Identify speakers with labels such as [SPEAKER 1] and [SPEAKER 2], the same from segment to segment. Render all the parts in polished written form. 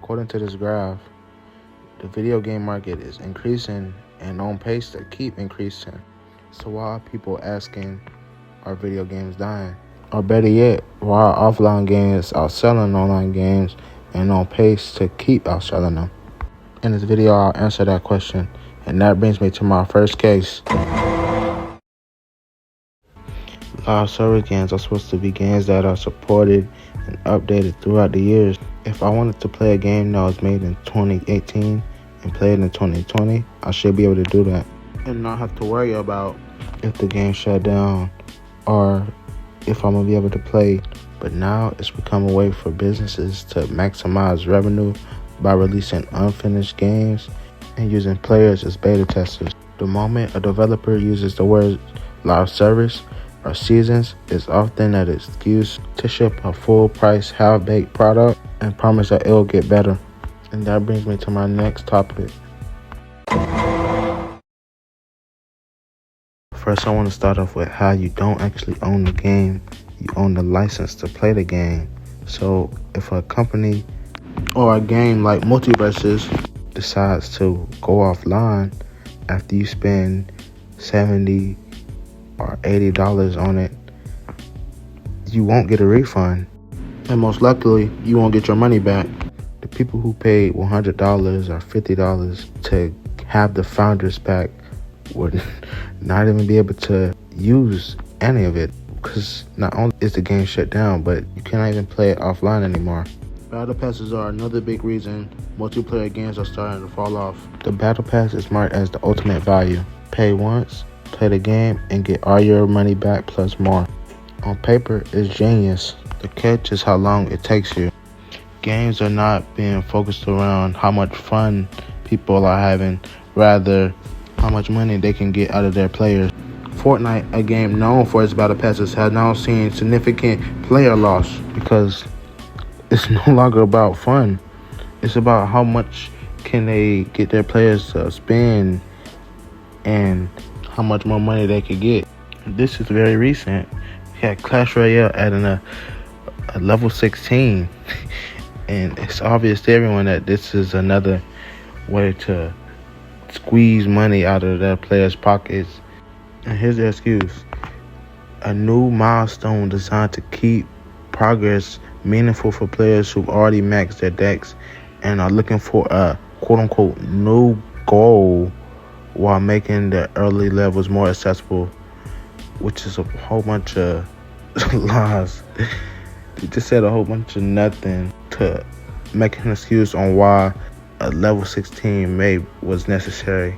[SPEAKER 1] According to this graph, the video game market is increasing and on pace to keep increasing. So why are people asking, are video games dying? Or better yet, why are offline games outselling online games and on pace to keep outselling them? In this video, I'll answer that question. And that brings me to my first case. Live service games are supposed to be games that are supported and updated throughout the years. If I wanted to play a game that was made in 2018 and play it in 2020, I should be able to do that and not have to worry about if the game shut down or if I'm going to be able to play. But now it's become a way for businesses to maximize revenue by releasing unfinished games and using players as beta testers. The moment a developer uses the word live service or seasons, is often an excuse to ship a full-price, half-baked product and promise that it'll get better. And that brings me to my next topic. First, I want to start off with how you don't actually own the game. You own the license to play the game. So if a company or a game like Multiverses decides to go offline after you spend $70 or $80 on it, you won't get a refund. And most likely, you won't get your money back. The people who paid $100 or $50 to have the founders pack would not even be able to use any of it, because not only is the game shut down, but you cannot even play it offline anymore. Battle passes are another big reason multiplayer games are starting to fall off. The battle pass is marked as the ultimate value. Pay once, play the game, and get all your money back plus more. On paper, it's genius. The catch is how long it takes you. Games are not being focused around how much fun people are having, rather how much money they can get out of their players. Fortnite, a game known for its battle passes, has now seen significant player loss because it's no longer about fun. It's about how much can they get their players to spend and how much more money they could get. This is very recent. We had Clash Royale adding a level 16, and it's obvious to everyone that this is another way to squeeze money out of their players' pockets. And here's the excuse: a new milestone designed to keep progress meaningful for players who've already maxed their decks and are looking for a quote-unquote new goal while making the early levels more accessible, which is a whole bunch of lies. They just said a whole bunch of nothing to make an excuse on why a level 16 was necessary,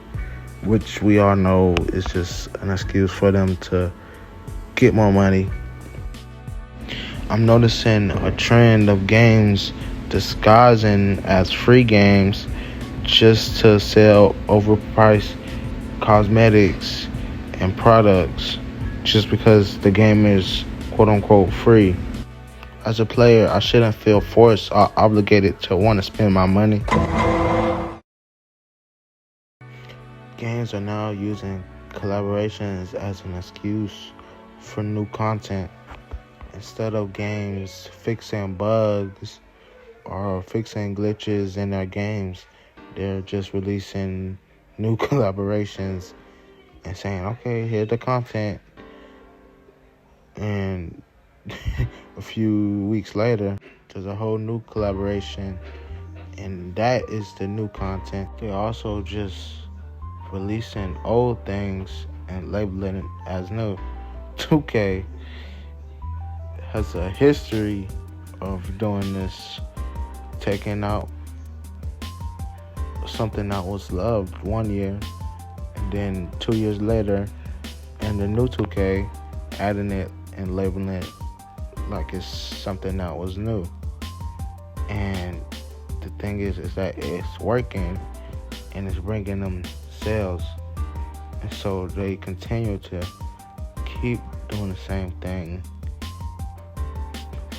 [SPEAKER 1] which we all know is just an excuse for them to get more money. I'm noticing a trend of games disguising as free games just to sell overpriced cosmetics and products just because the game is quote-unquote free. As a player, I shouldn't feel forced or obligated to want to spend my money. Games are now using collaborations as an excuse for new content. Instead of games fixing bugs or fixing glitches in their games, they're just releasing new collaborations and saying, okay, here's the content. And a few weeks later, there's a whole new collaboration, and that is the new content. They're also just releasing old things and labeling it as new. 2K has a history of doing this, taking out something that was loved 1 year, and then 2 years later, and the new 2K adding it and labeling it like it's something that was new. And the thing is that it's working and it's bringing them sales, and so they continue to keep doing the same thing,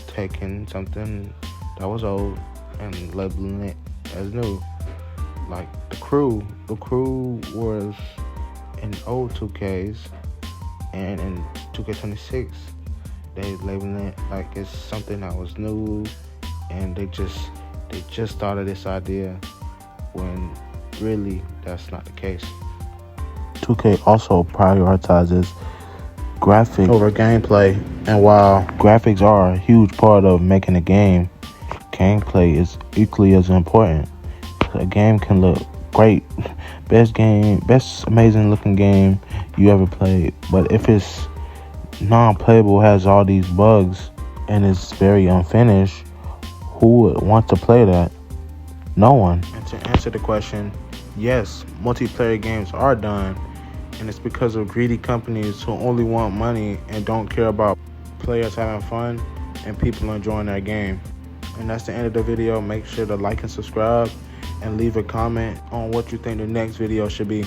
[SPEAKER 1] taking something that was old and labeling it as new. Like the crew was in old 2Ks, and in 2K26 they labeling it like it's something that was new, and they just they just started this idea when really that's not the case. 2K also prioritizes graphics over gameplay, and while graphics are a huge part of making a game, gameplay is equally as important. A game can look great, best amazing looking game you ever played, but if it's non-playable, has all these bugs, and it's very unfinished, who would want to play that? No one. And to answer the question, yes, multiplayer games are done, and it's because of greedy companies who only want money and don't care about players having fun and people enjoying their game. And that's the end of the video. Make sure to like and subscribe and leave a comment on what you think the next video should be.